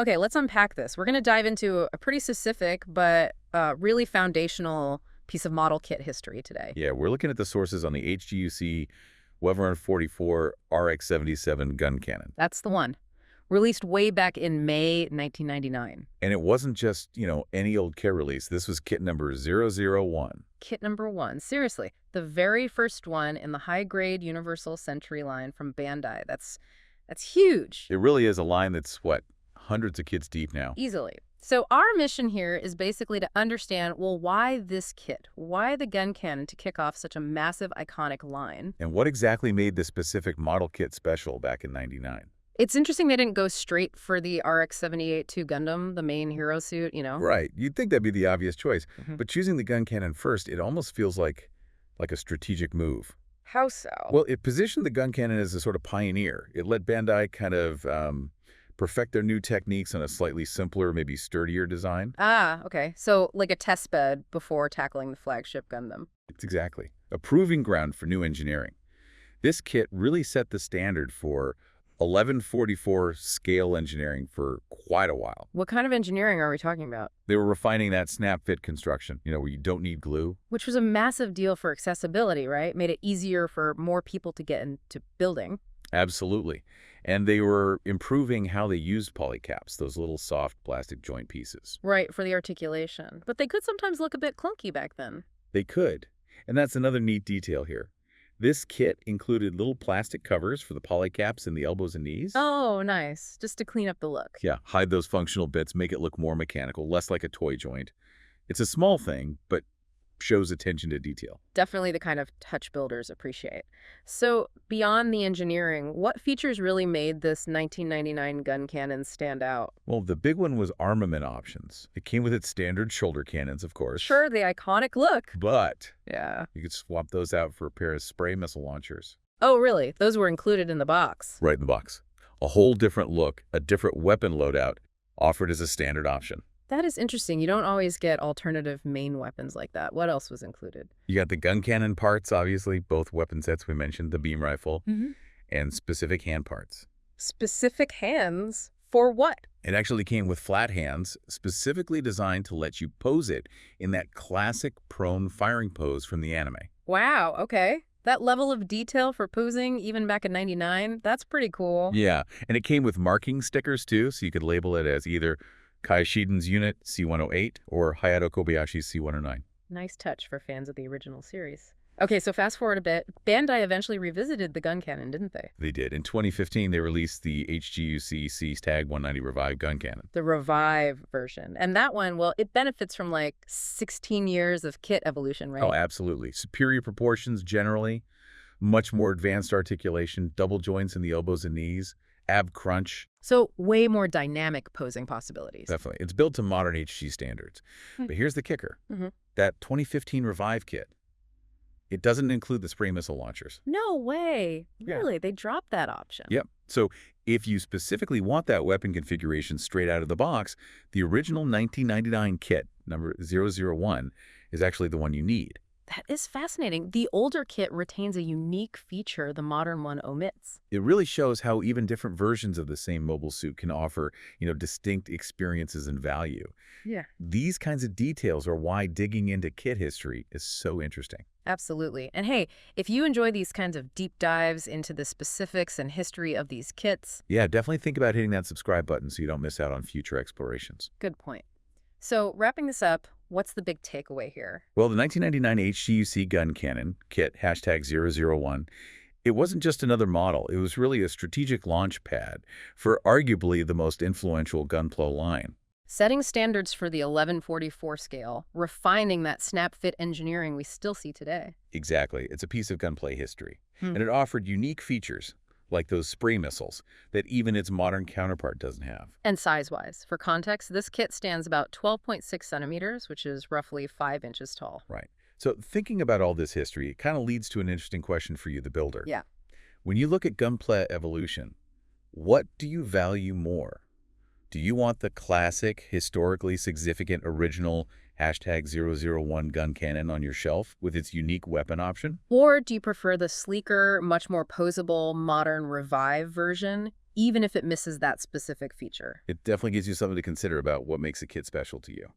Okay, let's unpack this. We're going to dive into a pretty specific but really foundational piece of model kit history today. Yeah, we're looking at the sources on the HGUC Weather 44 RX-77 Guncannon. That's the one. Released way back in May 1999. And it wasn't just, any old kit release. This was kit number 001. Kit number 1. Seriously, the very first one in the high-grade Universal Century line from Bandai. That's huge. It really is a line that's, hundreds of kits deep now. Easily. So our mission here is basically to understand, well, why this kit? Why the Guncannon to kick off such a massive, iconic line? And what exactly made this specific model kit special back in '99? It's interesting they didn't go straight for the RX-77-2 Gundam, the main hero suit, Right. You'd think that'd be the obvious choice. Mhm. But choosing the Guncannon first, it almost feels like a strategic move. How so? Well, it positioned the Guncannon as a sort of pioneer. It let Bandai kind of perfect their new techniques on a slightly simpler, maybe sturdier design. Okay. So like a test bed before tackling the flagship Gundam. It's exactly a proving ground for new engineering. This kit really set the standard for 1144 scale engineering for quite a while. What kind of engineering are we talking about? They were refining that snap fit construction, where you don't need glue. Which was a massive deal for accessibility, right? Made it easier for more people to get into building. Absolutely. And they were improving how they used polycaps, those little soft plastic joint pieces. Right, for the articulation. But they could sometimes look a bit clunky back then. They could. And that's another neat detail here. This kit included little plastic covers for the polycaps in the elbows and knees. Oh, nice. Just to clean up the look. Yeah, hide those functional bits, make it look more mechanical, less like a toy joint. It's a small thing, but shows attention to detail. Definitely the kind of touch builders appreciate. So beyond the engineering, what features really made this 1999 Guncannon stand out? Well, the big one was armament options. It came with its standard shoulder cannons, of course. Sure, the iconic look. But Yeah. you could swap those out for a pair of spray missile launchers. Oh, really? Those were included in the box. Right in the box. A whole different look, a different weapon loadout, offered as a standard option. That is interesting. You don't always get alternative main weapons like that. What else was included? You got the Guncannon parts, obviously, both weapon sets we mentioned, the beam rifle, and specific hand parts. Specific hands? For what? It actually came with flat hands, specifically designed to let you pose it in that classic prone firing pose from the anime. Wow, okay. That level of detail for posing, even back in '99, that's pretty cool. Yeah, and it came with marking stickers, too, so you could label it as either Kai Shiden's unit, C-108, or Hayato Kobayashi's C-109. Nice touch for fans of the original series. Okay, so fast forward a bit. Bandai eventually revisited the Guncannon, didn't they? They did. In 2015, they released the HGUC C-Tag 190 Revive Guncannon. The Revive version. And that one, well, it benefits from like 16 years of kit evolution, right? Oh, absolutely. Superior proportions generally, much more advanced articulation, double joints in the elbows and knees, ab crunch. So way more dynamic posing possibilities. Definitely. It's built to modern HG standards. But here's the kicker. That 2015 Revive kit, it doesn't include the spray missile launchers. No way. Yeah. Really? They dropped that option. Yep. So if you specifically want that weapon configuration straight out of the box, the original 1999 kit, number 001, is actually the one you need. That is fascinating. The older kit retains a unique feature the modern one omits. It really shows how even different versions of the same mobile suit can offer, distinct experiences and value. Yeah. These kinds of details are why digging into kit history is so interesting. Absolutely. And hey, if you enjoy these kinds of deep dives into the specifics and history of these kits, yeah, definitely think about hitting that subscribe button so you don't miss out on future explorations. good point. So wrapping this up, what's the big takeaway here? Well, the 1999 HGUC Guncannon kit, hashtag 001, it wasn't just another model. It was really a strategic launch pad for arguably the most influential Gunpla line. Setting standards for the 1144 scale, refining that snap fit engineering we still see today. Exactly. It's a piece of gunplay history. And it offered unique features, like those spray missiles, that even its modern counterpart doesn't have. And size-wise, for context, this kit stands about 12.6 centimeters, which is roughly 5 inches tall. Right. So thinking about all this history, it kind of leads to an interesting question for you, the builder. Yeah. When you look at Gunpla evolution, what do you value more? Do you want the classic, historically significant original hashtag 001 Guncannon on your shelf with its unique weapon option? Or do you prefer the sleeker, much more posable, modern Revive version, even if it misses that specific feature. It definitely gives you something to consider about what makes a kit special to you.